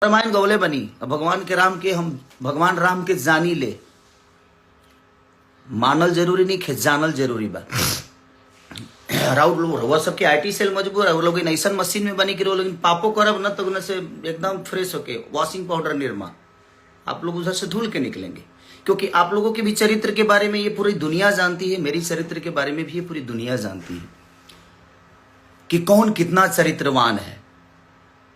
रामायण गौले बनी। अब भगवान के राम के हम भगवान राम के जानी ले, मानल जरूरी नहीं, खे जानल जरूरी बा। राउर वो सबके आईटी सेल मजबूर है, वो लोग ऐसा मशीन में बनी कि वो लोग पापो करब न तो उनसे से एकदम फ्रेश होके वॉशिंग पाउडर निर्मा आप लोग उधर से धुल के निकलेंगे। क्योंकि आप लोगों के भी चरित्र के बारे में ये पूरी दुनिया जानती है, मेरी चरित्र के बारे में भी ये पूरी दुनिया जानती है कि कौन कितना चरित्रवान है।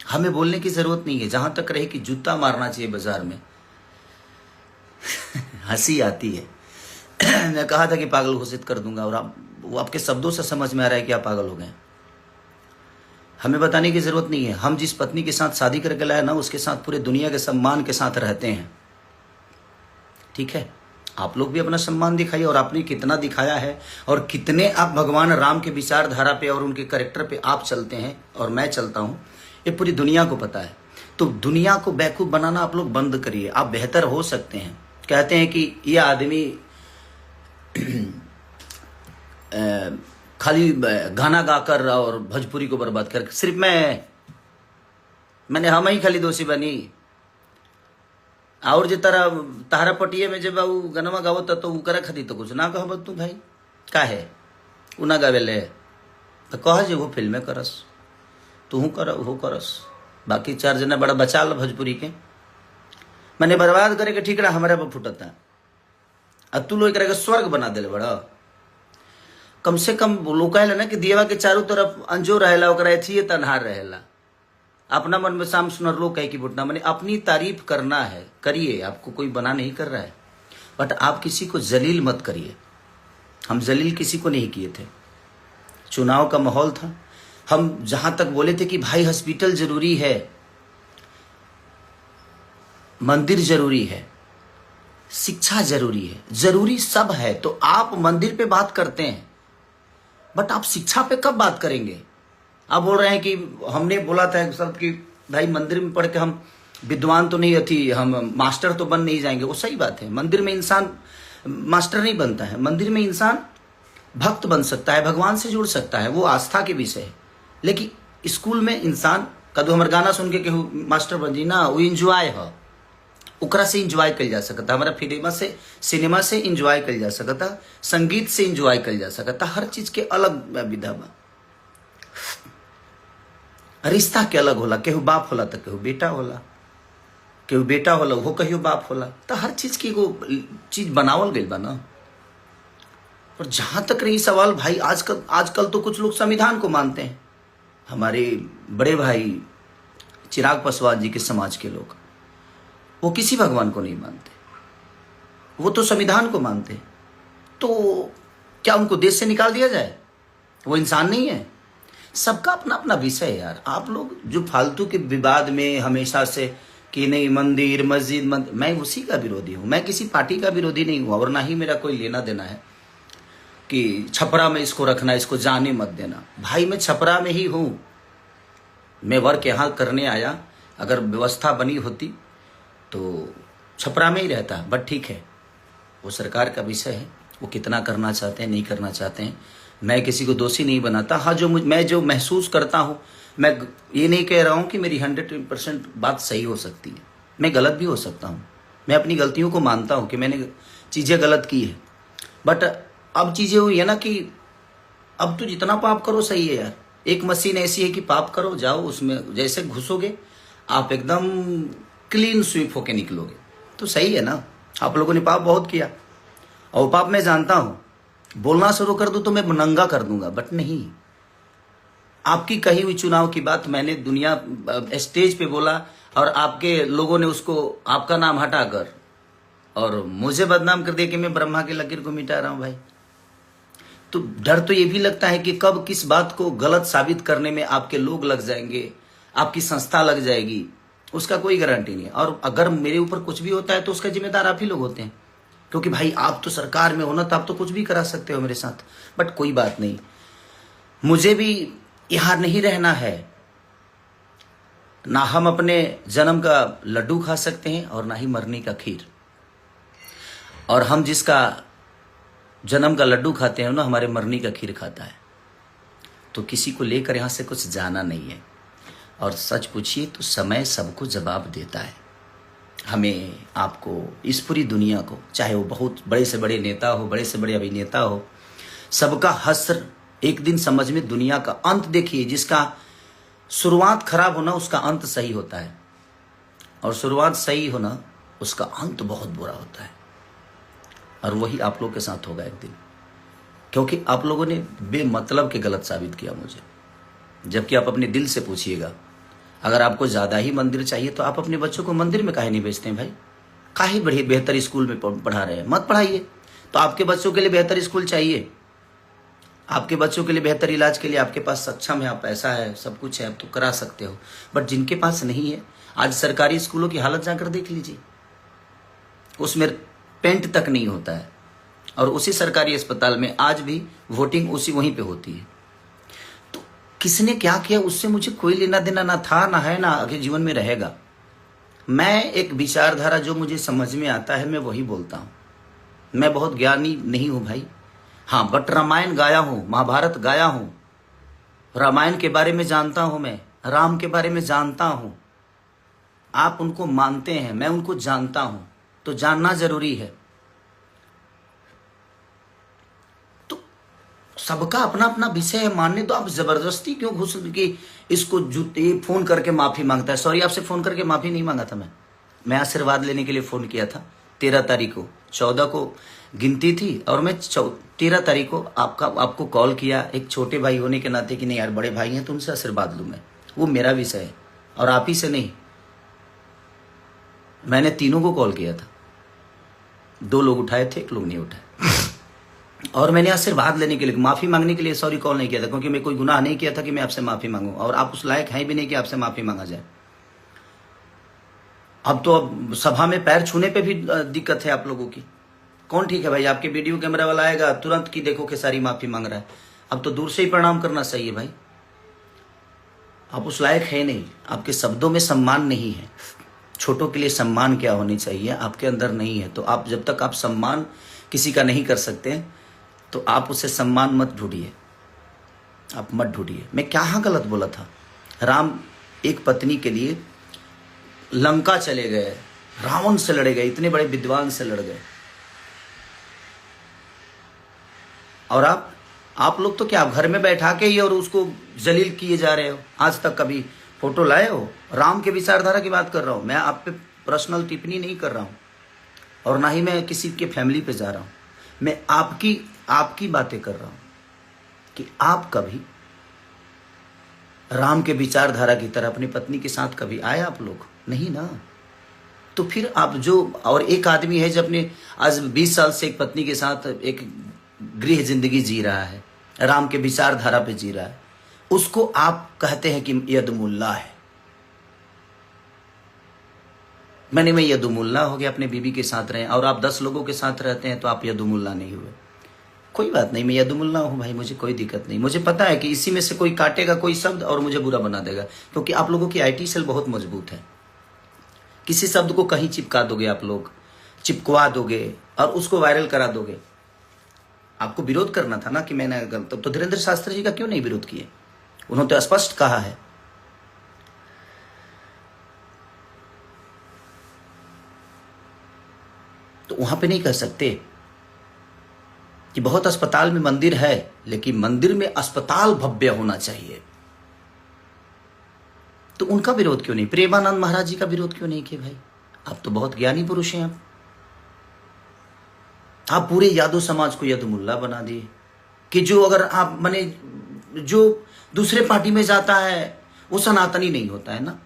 हमें बोलने की जरूरत नहीं है, जहां तक रहे कि जूता मारना चाहिए बाजार में। हंसी आती है। मैं कहा था कि पागल घोषित कर दूंगा और वो आपके शब्दों से समझ में आ रहा है कि आप पागल हो गए। हमें बताने की जरूरत नहीं है। हम जिस पत्नी के साथ शादी करके लाए ना, उसके साथ पूरे दुनिया के सम्मान के साथ रहते हैं। ठीक है, आप लोग भी अपना सम्मान दिखाइए और आपने कितना दिखाया है और कितने आप भगवान राम के विचारधारा पे और उनके कैरेक्टर पे आप चलते हैं और मैं चलता हूं, ये पूरी दुनिया को पता है। तो दुनिया को बेवकूफ बनाना आप लोग बंद करिए। आप बेहतर हो सकते हैं। कहते हैं कि ये आदमी खाली गाना गाकर और भोजपुरी को बर्बाद कर, सिर्फ मैंने हम ही खाली दोषी बनी। और जो तारा पटिए में जब गनमा गावत तो उकरा खाती तो कुछ ना कह तू भाई का है उ ना गावेले तो कह जे वो फिल्में करस, तू कर वो करस, बाकी चार जना बड़ा बचा ल भोजपुरी के। मैंने बर्बाद करे के ठीक रहा हमारे पर फुटता। अब तू लोग के स्वर्ग बना दिले बड़ा। कम से कम लोग कहला ना कि दियवा के चारों तरफ अंजोर रहेला, ओकरा एथिए तन्हार रहेला। अपना मन में शाम सुनर लोग कहे कि बुटना, मैंने अपनी तारीफ करना है, करिए। आपको कोई बना नहीं कर रहा है, बट आप किसी को जलील मत करिए। हम जलील किसी को नहीं किए थे। चुनाव का माहौल था, हम जहां तक बोले थे कि भाई हॉस्पिटल जरूरी है, मंदिर जरूरी है, शिक्षा जरूरी है, जरूरी सब है, तो आप मंदिर पे बात करते हैं, बट आप शिक्षा पे कब बात करेंगे? आप बोल रहे हैं कि हमने बोला था सब कि भाई मंदिर में पढ़ के हम विद्वान तो नहीं थी, हम मास्टर तो बन नहीं जाएंगे। वो सही बात है, मंदिर में इंसान मास्टर नहीं बनता है, मंदिर में इंसान भक्त बन सकता है, भगवान से जुड़ सकता है, वो आस्था के विषय है। लेकिन स्कूल में इंसान कदू हमारे गाना सुन के केहू मास्टर बन जी ना, वो इंजॉय है, उकरा से इंजॉय कल जा सकता, हमारा सिनेमा से इंजॉय कल जा सकता, संगीत से इंजॉय कल जा सकता। हर चीज के अलग विधा बा, रिश्ता के अलग होला। केहू बाप होला तो केहू बेटा होला, केहू बेटा होला वो कहियो बाप होला। तो हर चीज की वो चीज बनावल गई बा ना। और जहां तक रही सवाल भाई, आजकल तो कुछ लोग संविधान को मानते हैं। हमारे बड़े भाई चिराग पासवान जी के समाज के लोग, वो किसी भगवान को नहीं मानते, वो तो संविधान को मानते हैं। तो क्या उनको देश से निकाल दिया जाए? वो इंसान नहीं है? सबका अपना अपना विषय है यार। आप लोग जो फालतू के विवाद में हमेशा से कि नहीं मंदिर मस्जिद मैं उसी का विरोधी हूं। मैं किसी पार्टी का विरोधी नहीं हूं और ना ही मेरा कोई लेना देना है कि छपरा में इसको रखना, इसको जाने मत देना। भाई मैं छपरा में ही हूं, मैं वर्क यहाँ करने आया। अगर व्यवस्था बनी होती तो छपरा में ही रहता, बट ठीक है, वो सरकार का विषय है, वो कितना करना चाहते हैं नहीं करना चाहते हैं। मैं किसी को दोषी नहीं बनाता। हाँ, मैं जो महसूस करता हूँ, मैं ये नहीं कह रहा हूँ कि मेरी 100% बात सही हो सकती है, मैं गलत भी हो सकता हूँ। मैं अपनी गलतियों को मानता हूँ कि मैंने चीज़ें गलत की है, बट अब चीज़ें हुई है ना कि अब तो जितना पाप करो सही है यार। एक मशीन ऐसी है कि पाप करो, जाओ उसमें जैसे घुसोगे आप एकदम क्लीन स्वीप होके निकलोगे, तो सही है ना। आप लोगों ने पाप बहुत किया और पाप मैं जानता हूं। बोलना शुरू कर दूं तो मैं नंगा कर दूंगा, बट नहीं। आपकी कही हुई चुनाव की बात मैंने दुनिया स्टेज पे बोला और आपके लोगों ने उसको आपका नाम हटाकर और मुझे बदनाम कर दिया कि मैं ब्रह्मा की लकीर को मिटा रहा हूं भाई। तो डर तो ये भी लगता है कि कब किस बात को गलत साबित करने में आपके लोग लग जाएंगे, आपकी संस्था लग जाएगी, उसका कोई गारंटी नहीं है। और अगर मेरे ऊपर कुछ भी होता है तो उसका जिम्मेदार आप ही लोग होते हैं, क्योंकि भाई आप तो सरकार में हो ना, तो आप तो कुछ भी करा सकते हो मेरे साथ। बट कोई बात नहीं, मुझे भी यहां नहीं रहना है ना। हम अपने जन्म का लड्डू खा सकते हैं और ना ही मरने का खीर। और हम जिसका जन्म का लड्डू खाते हैं ना, हमारे मरने का खीर खाता है। तो किसी को लेकर यहां से कुछ जाना नहीं है। और सच पूछिए तो समय सबको जवाब देता है। हमें, आपको, इस पूरी दुनिया को, चाहे वो बहुत बड़े से बड़े नेता हो, बड़े से बड़े अभिनेता हो, सबका हश्र एक दिन समझ में, दुनिया का अंत देखिए। जिसका शुरुआत खराब होना उसका अंत सही होता है, और शुरुआत सही होना उसका अंत बहुत बुरा होता है। और वही आप लोग के साथ होगा एक दिन, क्योंकि आप लोगों ने बेमतलब के गलत साबित किया मुझे। जबकि आप अपने दिल से पूछिएगा, अगर आपको ज़्यादा ही मंदिर चाहिए तो आप अपने बच्चों को मंदिर में काहे नहीं भेजते हैं भाई? काहे बड़े बेहतर स्कूल में पढ़ा रहे हैं? मत पढ़ाइए। तो आपके बच्चों के लिए बेहतर स्कूल चाहिए, आपके बच्चों के लिए बेहतर इलाज के लिए आपके पास सक्षम है, आप पैसा है, सब कुछ है, आप तो करा सकते हो। बट जिनके पास नहीं है, आज सरकारी स्कूलों की हालत जाकर देख लीजिए, उसमें पेंट तक नहीं होता है। और उसी सरकारी अस्पताल में आज भी वोटिंग उसी वहीं पे होती है। तो किसने क्या किया उससे मुझे कोई लेना देना ना था, ना है, ना आगे जीवन में रहेगा। मैं एक विचारधारा जो मुझे समझ में आता है मैं वही बोलता हूँ। मैं बहुत ज्ञानी नहीं हूँ भाई, हाँ, बट रामायण गाया हूँ, महाभारत गाया हूँ, रामायण के बारे में जानता हूँ, मैं राम के बारे में जानता हूँ। आप उनको मानते हैं, मैं उनको जानता हूँ, तो जानना जरूरी है। तो सबका अपना अपना विषय है, मानने तो आप जबरदस्ती क्यों घुस के इसको जूते फोन करके माफी मांगता है? सॉरी, आपसे फोन करके माफी नहीं मांगा था मैं आशीर्वाद लेने के लिए फोन किया था। 13 तारीख को, 14 को गिनती थी और मैं 13 तारीख को आपको कॉल किया, एक छोटे भाई होने के नाते कि नहीं यार बड़े भाई हैं तो उनसे आशीर्वाद लूँ मैं, वो मेरा विषय है और आप ही से नहीं। मैंने तीनों को कॉल किया था, 2 लोग उठाए थे, 1 लोग नहीं उठाए। और मैंने आशीर्वाद लेने के लिए, माफी मांगने के लिए सॉरी कॉल नहीं किया था, क्योंकि मैं कोई गुनाह नहीं किया था कि मैं आपसे माफी मांगूं, और आप उस लायक हैं भी नहीं कि आपसे माफी मांगा जाए। अब तो अब सभा में पैर छूने पे भी दिक्कत है आप लोगों की। कौन ठीक है भाई? आपके वीडियो कैमरा वाला आएगा तुरंत की देखो कि सारी माफी मांग रहा है। अब तो दूर से ही प्रणाम करना सही है भाई, आप उस लायक है नहीं, आपके शब्दों में सम्मान नहीं है। छोटों के लिए सम्मान क्या होनी चाहिए आपके अंदर नहीं है। तो आप जब तक आप सम्मान किसी का नहीं कर सकते तो आप उससे सम्मान मत ढूंढिए, आप मत ढूंढिए। मैं क्या गलत बोला था? राम एक पत्नी के लिए लंका चले गए, रावण से लड़ गए, इतने बड़े विद्वान से लड़ गए, और आप लोग तो क्या घर में बैठा के ही और उसको जलील किए जा रहे हो। आज तक कभी फोटो लाए हो? राम के विचारधारा की बात कर रहा हूं मैं, आप पे पर्सनल टिप्पणी नहीं कर रहा हूं, और ना ही मैं किसी के फैमिली पे जा रहा हूं। मैं आपकी बातें कर रहा हूं कि आप कभी राम के विचारधारा की तरह अपनी पत्नी के साथ कभी आए? आप लोग नहीं ना। तो फिर आप जो, और एक आदमी है जो अपने आज 20 साल से एक पत्नी के साथ एक गृह जिंदगी जी रहा है, राम के विचारधारा पे जी रहा है, उसको आप कहते हैं कि यदुमुल्ला है। मैं यदुमुल्ला हो गया, अपने बीबी के साथ रहे, और आप 10 लोगों के साथ रहते हैं तो आप यदुमुल्ला नहीं हुए। कोई बात नहीं, मैं यदुमुल्ला हूं भाई, मुझे कोई दिक्कत नहीं। मुझे पता है कि इसी में से कोई काटेगा कोई शब्द और मुझे बुरा बना देगा, क्योंकि आप लोगों की IT सेल बहुत मजबूत है। किसी शब्द को कहीं चिपका दोगे, आप लोग चिपकवा दोगे और उसको वायरल करा दोगे। आपको विरोध करना था ना कि मैंने गलत, तो धीरेन्द्र शास्त्री जी का क्यों नहीं विरोध किए? उन्होंने तो स्पष्ट कहा है। तो वहां पे नहीं कह सकते कि बहुत अस्पताल में मंदिर है, लेकिन मंदिर में अस्पताल भव्य होना चाहिए। तो उनका विरोध क्यों नहीं? प्रेमानंद महाराज जी का विरोध क्यों नहीं किए भाई? आप तो बहुत ज्ञानी पुरुष हैं। आप पूरे यादव समाज को यदुमुल्ला बना दिए कि जो अगर आप माने जो दूसरे पार्टी में जाता है वो सनातनी नहीं होता है ना।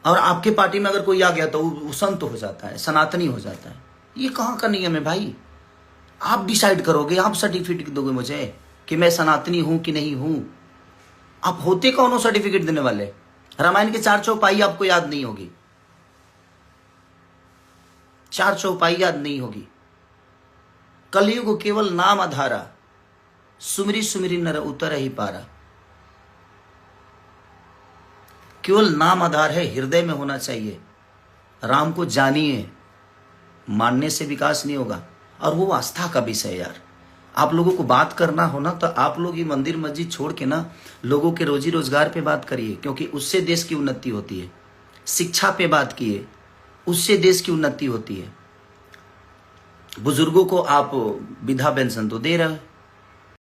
और आपके पार्टी में अगर कोई आ गया तो वो संत हो जाता है, सनातनी हो जाता है। ये कहाँ का नियम है भाई? आप डिसाइड करोगे, आप सर्टिफिकेट दोगे मुझे कि मैं सनातनी हूं कि नहीं हूं। आप होते कौन हो सर्टिफिकेट देने वाले? रामायण की 4 चौपाई आपको याद नहीं होगी, 4 चौपाई याद नहीं होगी। कलयुग केवल नाम आधारा, सुमिरी सुमिरी नर उतर ही पारा। केवल नाम आधार है, हृदय में होना चाहिए। राम को जानिए, मानने से विकास नहीं होगा। और वो आस्था का विषय यार, आप लोगों को बात करना हो ना तो आप लोग ये मंदिर मस्जिद छोड़ के ना लोगों के रोजी रोजगार पे बात करिए, क्योंकि उससे देश की उन्नति होती है। शिक्षा पे बात किए, उससे देश की उन्नति होती है। बुजुर्गों को आप वृद्धा पेंशन तो दे रहे हैं,